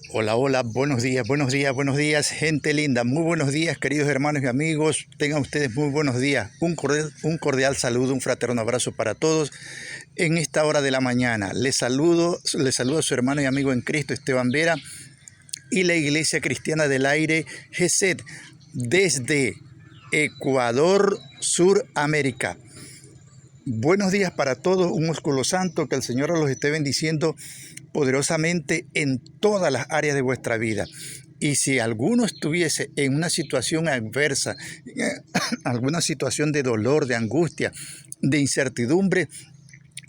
Hola, hola, buenos días, buenos días, buenos días, gente linda, muy buenos días, queridos hermanos y amigos, tengan ustedes muy buenos días, un cordial saludo, un fraterno abrazo para todos en esta hora de la mañana. Les saludo a su hermano y amigo en Cristo, Esteban Vera, y la Iglesia Cristiana del Aire, GESED, desde Ecuador, Suramérica. Buenos días para todos, un ósculo santo, que el Señor los esté bendiciendo poderosamente en todas las áreas de vuestra vida. Y si alguno estuviese en una situación adversa, alguna situación de dolor, de angustia, de incertidumbre,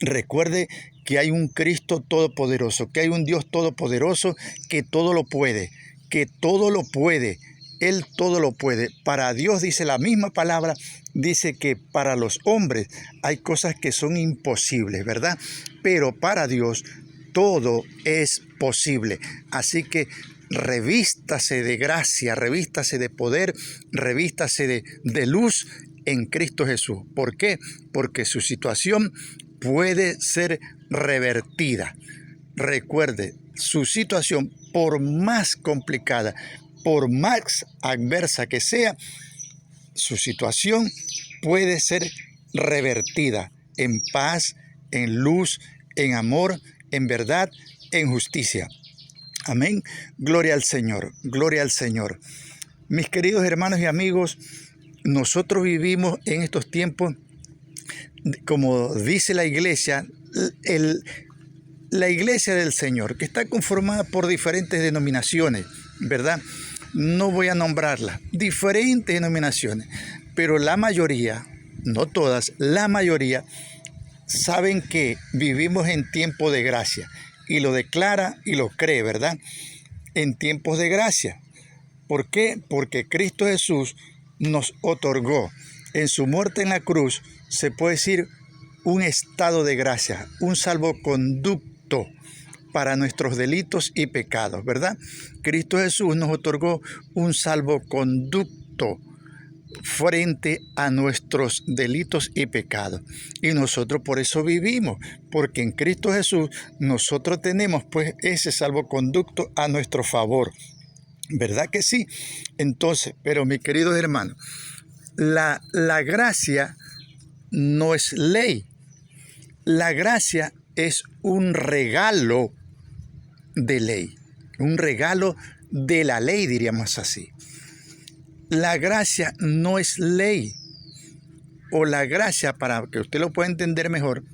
recuerde que hay un Cristo todopoderoso, que hay un Dios todopoderoso que todo lo puede, que todo lo puede. Él todo lo puede. Para Dios, dice la misma palabra, dice que para los hombres hay cosas que son imposibles, ¿verdad? Pero para Dios todo es posible. Así que revístase de gracia, revístase de poder, revístase de luz en Cristo Jesús. ¿Por qué? Porque su situación puede ser revertida. Recuerde, su situación, por más complicada, por más adversa que sea, su situación puede ser revertida en paz, en luz, en amor, en verdad, en justicia. Amén. Gloria al Señor, gloria al Señor. Mis queridos hermanos y amigos, nosotros vivimos en estos tiempos, como dice la iglesia, la iglesia del Señor, que está conformada por diferentes denominaciones, ¿verdad? No voy a nombrarlas, diferentes denominaciones, pero la mayoría, no todas, la mayoría saben que vivimos en tiempo de gracia y lo declara y lo cree, ¿verdad? En tiempos de gracia. ¿Por qué? Porque Cristo Jesús nos otorgó en su muerte en la cruz, se puede decir, un estado de gracia, un salvoconducto para nuestros delitos y pecados, ¿verdad? Cristo Jesús nos otorgó un salvoconducto frente a nuestros delitos y pecados. Y nosotros por eso vivimos, porque en Cristo Jesús nosotros tenemos pues ese salvoconducto a nuestro favor. ¿Verdad que sí? Entonces, pero mis queridos hermanos, la gracia no es ley. La gracia es un regalo de ley, un regalo de la ley, diríamos así. La gracia no es ley, o la gracia, para que usted lo pueda entender mejor,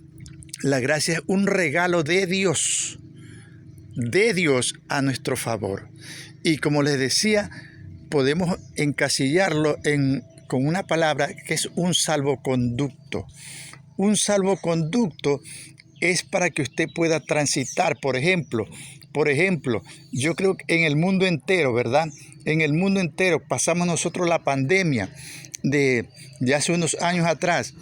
la gracia es un regalo de Dios a nuestro favor. Y como les decía, podemos encasillarlo con una palabra que es un salvoconducto. Un salvoconducto es para que usted pueda transitar, por ejemplo, yo creo que en el mundo entero, ¿verdad? En el mundo entero pasamos nosotros la pandemia de hace unos años atrás,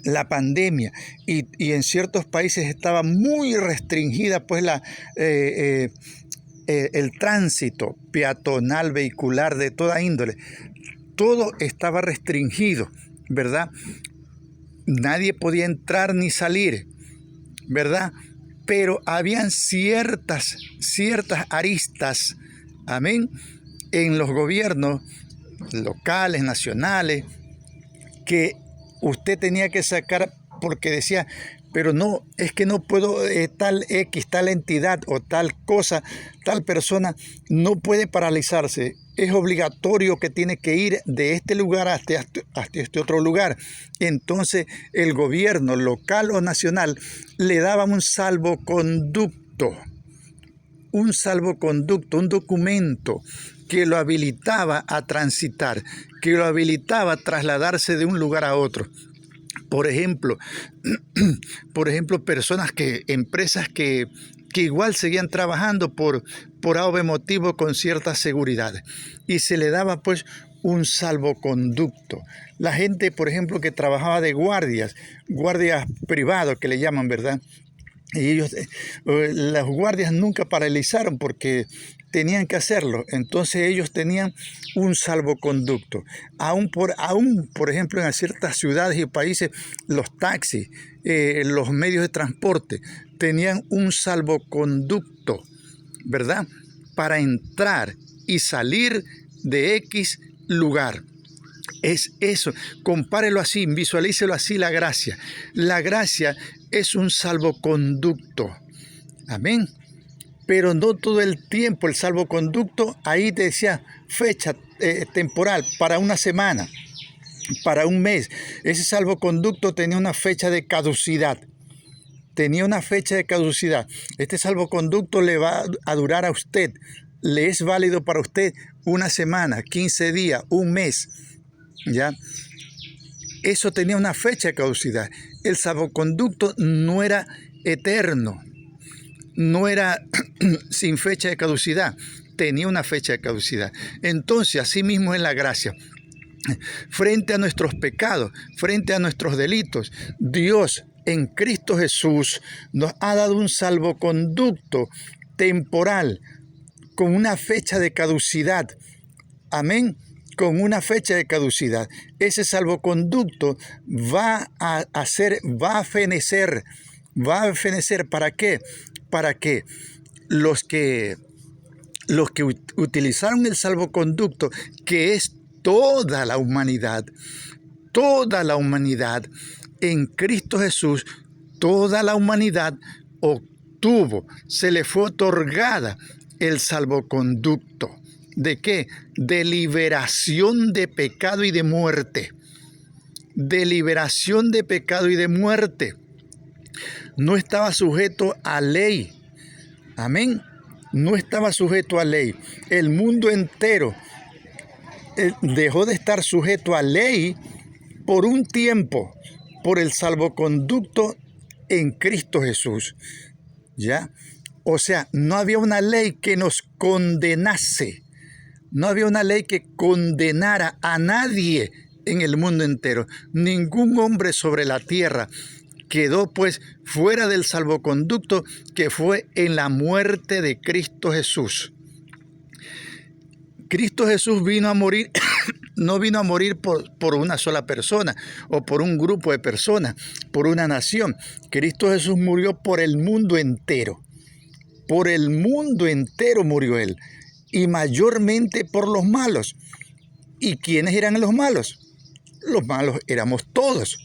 la pandemia, y en ciertos países estaba muy restringida pues el tránsito peatonal, vehicular, de toda índole. Todo estaba restringido, ¿verdad? Nadie podía entrar ni salir, ¿verdad? Pero habían ciertas aristas, amén, en los gobiernos locales, nacionales, que usted tenía que sacar porque decía, pero no, es que no puedo, tal X, tal entidad o tal cosa, tal persona no puede paralizarse. Es obligatorio que tiene que ir de este lugar hasta este otro lugar. Entonces el gobierno local o nacional le daba un salvoconducto, un documento que lo habilitaba a transitar, que lo habilitaba a trasladarse de un lugar a otro. Por ejemplo, empresas que igual seguían trabajando por A motivo con cierta seguridad, y se le daba pues un salvoconducto. La gente, por ejemplo, que trabajaba de guardias privados que le llaman, ¿verdad? Y ellos, las guardias nunca paralizaron porque tenían que hacerlo. Entonces ellos tenían un salvoconducto. Aún por ejemplo, en ciertas ciudades y países, los taxis, los medios de transporte, tenían un salvoconducto, ¿verdad? para entrar y salir de X lugar. Es eso, compárelo así, visualícelo así la gracia. La gracia es un salvoconducto. Amén. Pero no todo el tiempo el salvoconducto, ahí te decía fecha temporal, para una semana, para un mes. Ese salvoconducto tenía una fecha de caducidad. Tenía una fecha de caducidad. Este salvoconducto le va a durar a usted, le es válido para usted una semana, 15 días, un mes. ¿Ya? Eso tenía una fecha de caducidad. El salvoconducto no era eterno, no era sin fecha de caducidad, tenía una fecha de caducidad. Entonces, así mismo es la gracia. Frente a nuestros pecados, frente a nuestros delitos, Dios en Cristo Jesús nos ha dado un salvoconducto temporal con una fecha de caducidad. Amén. Con una fecha de caducidad. Ese salvoconducto va a fenecer. ¿Va a fenecer para qué? Para que los que utilizaron el salvoconducto, que es toda la humanidad en Cristo Jesús, toda la humanidad obtuvo, se le fue otorgada el salvoconducto. ¿De qué? De liberación de pecado y de muerte. De liberación de pecado y de muerte. No estaba sujeto a ley. Amén. No estaba sujeto a ley. El mundo entero dejó de estar sujeto a ley por un tiempo, por el salvoconducto en Cristo Jesús. ¿Ya? O sea, no había una ley que nos condenase. No había una ley que condenara a nadie en el mundo entero. Ningún hombre sobre la tierra quedó pues fuera del salvoconducto que fue en la muerte de Cristo Jesús. Cristo Jesús vino a morir, no vino a morir por una sola persona o por un grupo de personas, por una nación. Cristo Jesús murió por el mundo entero. Por el mundo entero murió Él. Y mayormente por los malos. ¿Y quiénes eran los malos? Los malos éramos todos.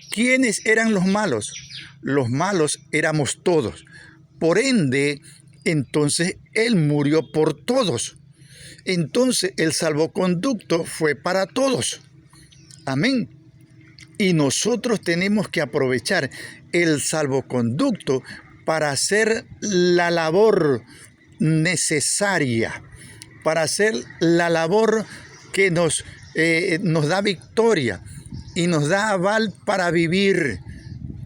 ¿Quiénes eran los malos? Los malos éramos todos. Por ende, entonces Él murió por todos. Entonces el salvoconducto fue para todos. Amén. Y nosotros tenemos que aprovechar el salvoconducto para hacer la labor necesaria, para hacer la labor que nos da victoria y nos da aval para vivir.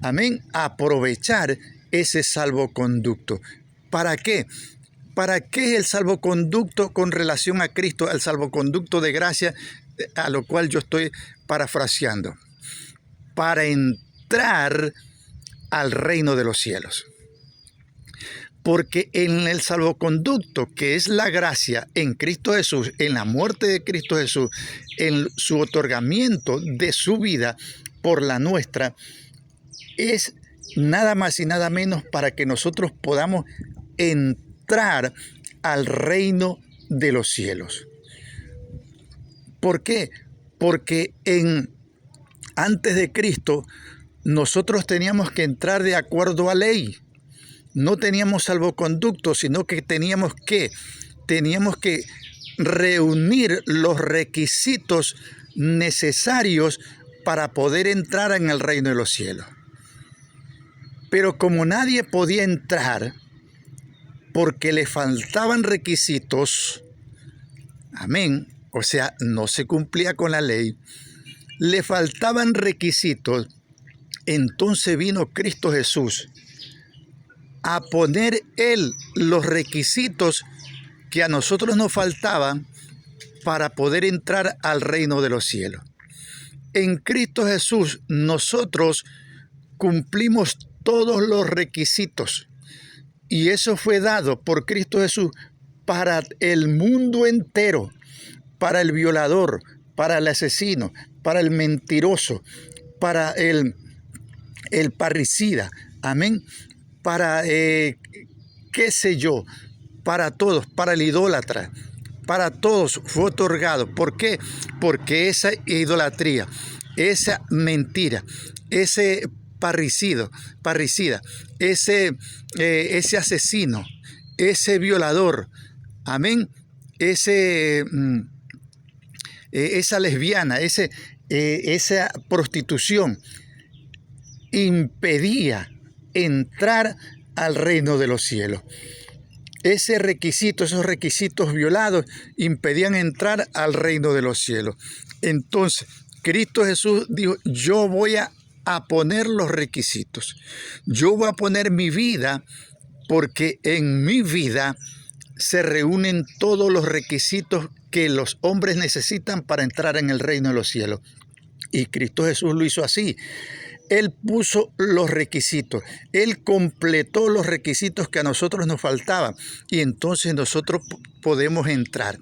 Amén. Aprovechar ese salvoconducto. ¿Para qué? ¿Para qué el salvoconducto con relación a Cristo, el salvoconducto de gracia, a lo cual yo estoy parafraseando? Para entrar al reino de los cielos. Porque en el salvoconducto, que es la gracia en Cristo Jesús, en la muerte de Cristo Jesús, en su otorgamiento de su vida por la nuestra, es nada más y nada menos para que nosotros podamos entrar al reino de los cielos. ¿Por qué? Porque antes de Cristo nosotros teníamos que entrar de acuerdo a ley. No teníamos salvoconducto, sino que teníamos que reunir los requisitos necesarios para poder entrar en el reino de los cielos. Pero como nadie podía entrar porque le faltaban requisitos, amén, o sea, no se cumplía con la ley, le faltaban requisitos, entonces vino Cristo Jesús a poner Él los requisitos que a nosotros nos faltaban para poder entrar al reino de los cielos. En Cristo Jesús nosotros cumplimos todos los requisitos y eso fue dado por Cristo Jesús para el mundo entero, para el violador, para el asesino, para el mentiroso, para el parricida, amén, para, qué sé yo, para todos, para el idólatra, para todos fue otorgado. ¿Por qué? Porque esa idolatría, esa mentira, ese parricida, ese asesino, ese violador, amén, esa lesbiana, esa prostitución, impedía entrar al reino de los cielos. Esos requisitos violados impedían entrar al reino de los cielos. Entonces, Cristo Jesús dijo, yo voy a poner los requisitos. Yo voy a poner mi vida, porque en mi vida se reúnen todos los requisitos que los hombres necesitan para entrar en el reino de los cielos. Y Cristo Jesús lo hizo así. Él puso los requisitos, Él completó los requisitos que a nosotros nos faltaban, y entonces nosotros podemos entrar.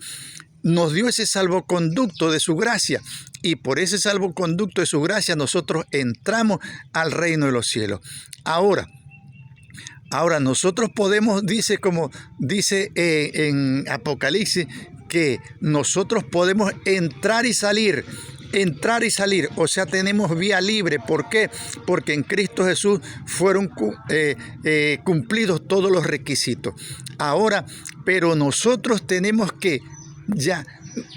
Nos dio ese salvoconducto de su gracia, y por ese salvoconducto de su gracia nosotros entramos al reino de los cielos. Ahora nosotros podemos, como dice en Apocalipsis, que nosotros podemos entrar y salir, o sea, tenemos vía libre. ¿Por qué? Porque en Cristo Jesús fueron cumplidos todos los requisitos. Ahora, pero nosotros tenemos que ya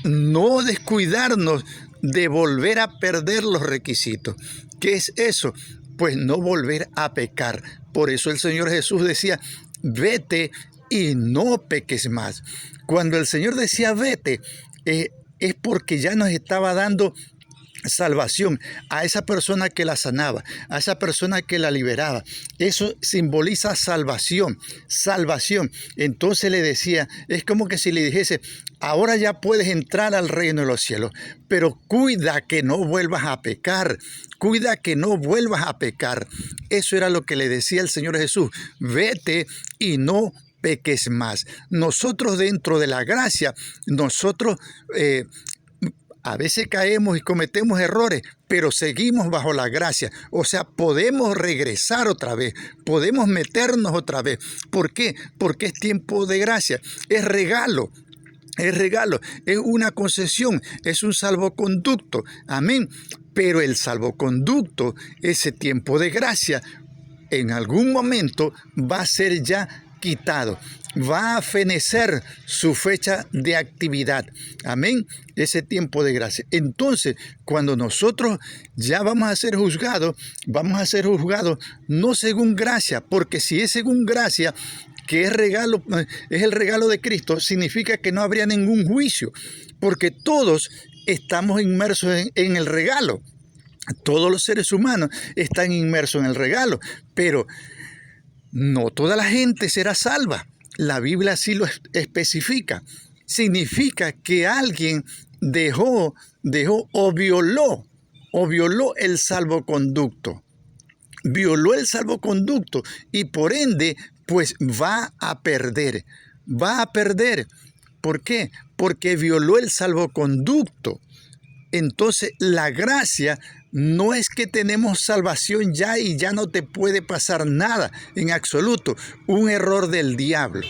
no descuidarnos de volver a perder los requisitos. ¿Qué es eso? Pues no volver a pecar. Por eso el Señor Jesús decía, vete y no peques más. Cuando el Señor decía vete, es porque ya nos estaba dando salvación a esa persona que la sanaba, a esa persona que la liberaba. Eso simboliza salvación. Entonces le decía, es como que si le dijese, ahora ya puedes entrar al reino de los cielos, pero cuida que no vuelvas a pecar. Eso era lo que le decía el Señor Jesús, vete y no peques más. Nosotros dentro de la gracia, a veces caemos y cometemos errores, pero seguimos bajo la gracia. O sea, podemos regresar otra vez, podemos meternos otra vez. ¿Por qué? Porque es tiempo de gracia, es regalo, es una concesión, es un salvoconducto. Amén. Pero el salvoconducto, ese tiempo de gracia, en algún momento va a ser ya quitado, va a fenecer su fecha de actividad. Amén. Ese tiempo de gracia. Entonces, cuando nosotros ya vamos a ser juzgados no según gracia, porque si es según gracia, que es el regalo de Cristo, significa que no habría ningún juicio, porque todos estamos inmersos en el regalo. Todos los seres humanos están inmersos en el regalo, pero no toda la gente será salva. La Biblia así lo especifica. Significa que alguien dejó o violó el salvoconducto. Violó el salvoconducto y por ende, pues va a perder. ¿Por qué? Porque violó el salvoconducto. Entonces, la gracia no es que tenemos salvación ya y ya no te puede pasar nada en absoluto. Un error del diablo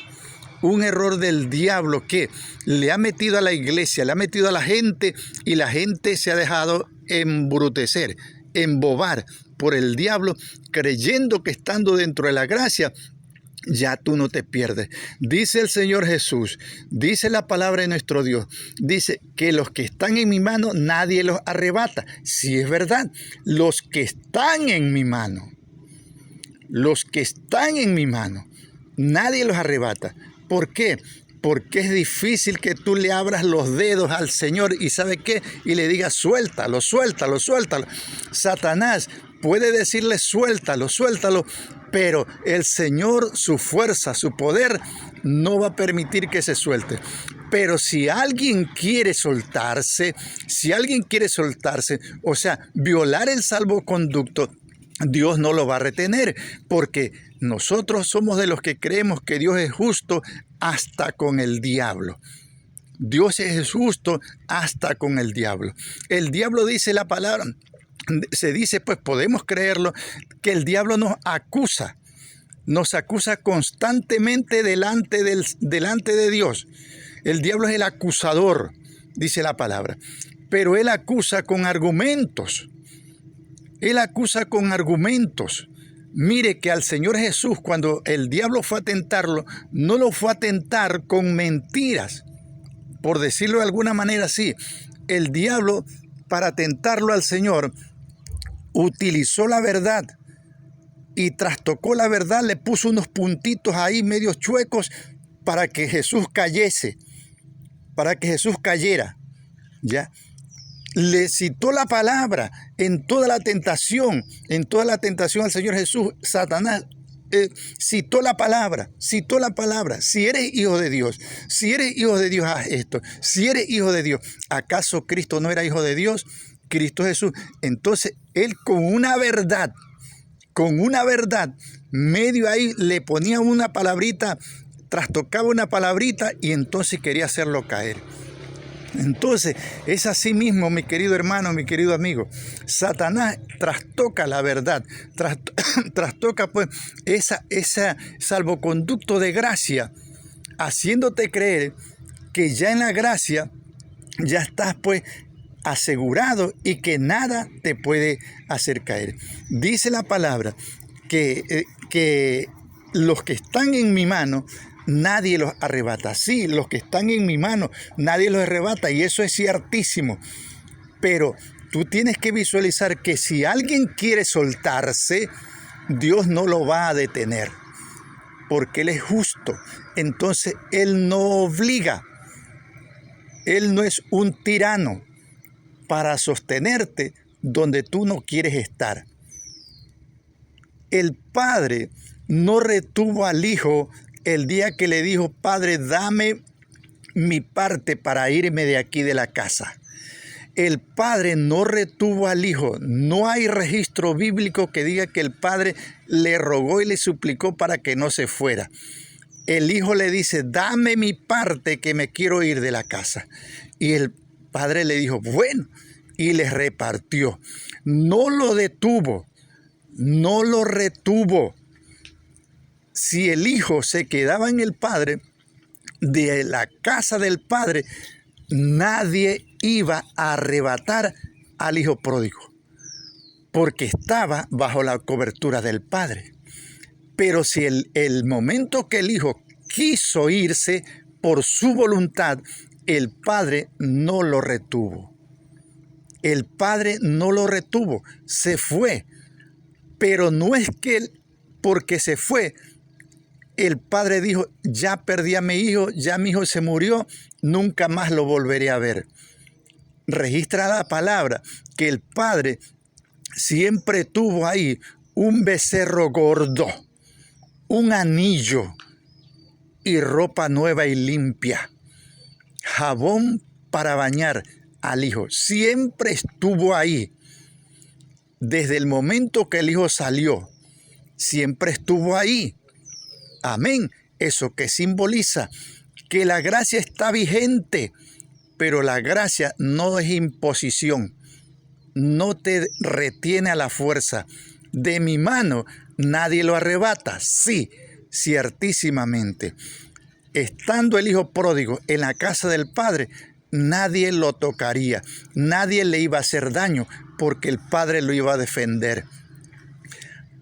que le ha metido a la iglesia, le ha metido a la gente, y la gente se ha dejado embrutecer, embobar por el diablo, creyendo que estando dentro de la gracia ya tú no te pierdes. Dice el Señor Jesús, dice la palabra de nuestro Dios, dice que los que están en mi mano nadie los arrebata. Sí, es verdad, los que están en mi mano, nadie los arrebata. ¿Por qué? Porque es difícil que tú le abras los dedos al Señor y ¿sabe qué? Y le digas, suéltalo. Satanás puede decirle, suéltalo, pero el Señor, su fuerza, su poder, no va a permitir que se suelte. Pero si alguien quiere soltarse, o sea, violar el salvoconducto, Dios no lo va a retener, porque nosotros somos de los que creemos que Dios es justo hasta con el diablo. Dios es justo hasta con el diablo. El diablo, dice la palabra, se dice, pues podemos creerlo, que el diablo nos acusa. nos acusa constantemente delante de Dios. El diablo es el acusador, dice la palabra, pero él acusa con argumentos. Él acusa con argumentos. Mire que al Señor Jesús, cuando el diablo fue a tentarlo, no lo fue a tentar con mentiras, por decirlo de alguna manera así. El diablo, para tentarlo al Señor, utilizó la verdad y trastocó la verdad, le puso unos puntitos ahí medios chuecos para que Jesús cayese, para que Jesús cayera, ¿ya? Le citó la palabra en toda la tentación al Señor Jesús. Satanás citó la palabra. Si eres hijo de Dios, haz esto. Si eres hijo de Dios, ¿acaso Cristo no era hijo de Dios? Cristo Jesús. Entonces, él con una verdad, medio ahí le ponía una palabrita, trastocaba una palabrita y entonces quería hacerlo caer. Entonces, es así mismo, mi querido hermano, mi querido amigo. Satanás trastoca la verdad, trastoca pues esa salvoconducto de gracia, haciéndote creer que ya en la gracia ya estás pues asegurado y que nada te puede hacer caer. Dice la palabra que los que están en mi mano, nadie los arrebata. Sí, los que están en mi mano, nadie los arrebata, y eso es ciertísimo. Pero tú tienes que visualizar que si alguien quiere soltarse, Dios no lo va a detener, porque Él es justo. Entonces, Él no obliga. Él no es un tirano para sostenerte donde tú no quieres estar. El Padre no retuvo al Hijo el día que le dijo: Padre, dame mi parte para irme de aquí de la casa. El Padre no retuvo al Hijo. No hay registro bíblico que diga que el Padre le rogó y le suplicó para que no se fuera. El Hijo le dice: dame mi parte, que me quiero ir de la casa. Y el Padre le dijo: bueno, y le repartió. No lo detuvo, no lo retuvo. Si el Hijo se quedaba en el Padre, de la casa del Padre, nadie iba a arrebatar al Hijo pródigo, porque estaba bajo la cobertura del Padre. Pero si el momento que el Hijo quiso irse por su voluntad, el Padre no lo retuvo. El Padre no lo retuvo, se fue. Pero no es que porque se fue, el Padre dijo: ya perdí a mi hijo, ya mi hijo se murió, nunca más lo volveré a ver. Registra la palabra que el Padre siempre tuvo ahí un becerro gordo, un anillo y ropa nueva y limpia, jabón para bañar al Hijo. Siempre estuvo ahí. Desde el momento que el Hijo salió, siempre estuvo ahí. Amén. ¿Eso qué simboliza? Que la gracia está vigente, pero la gracia no es imposición. No te retiene a la fuerza. De mi mano nadie lo arrebata. Sí, ciertísimamente. Estando el Hijo pródigo en la casa del Padre, nadie lo tocaría. Nadie le iba a hacer daño, porque el Padre lo iba a defender.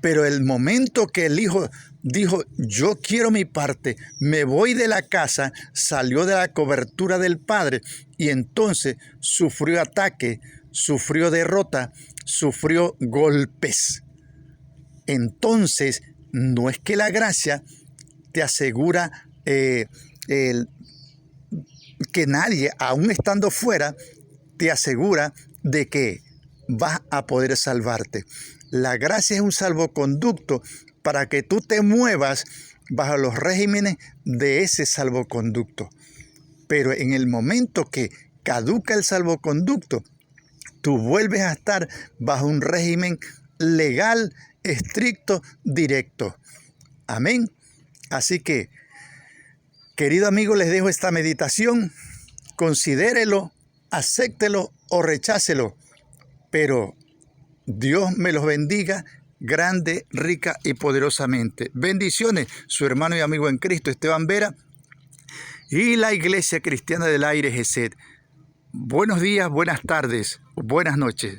Pero el momento que el Hijo dijo: yo quiero mi parte, me voy de la casa, salió de la cobertura del Padre, y entonces sufrió ataque, sufrió derrota, sufrió golpes. Entonces, no es que la gracia te asegura que nadie, aún estando fuera, te asegura de que vas a poder salvarte. La gracia es un salvoconducto para que tú te muevas bajo los regímenes de ese salvoconducto. Pero en el momento que caduca el salvoconducto, tú vuelves a estar bajo un régimen legal, estricto, directo. Amén. Así que, querido amigo, les dejo esta meditación. Considérelo, acéptelo o rechácelo. Pero Dios me los bendiga grande, rica y poderosamente. Bendiciones, su hermano y amigo en Cristo, Esteban Vera, y la Iglesia Cristiana del Aire, GESED. Buenos días, buenas tardes, buenas noches.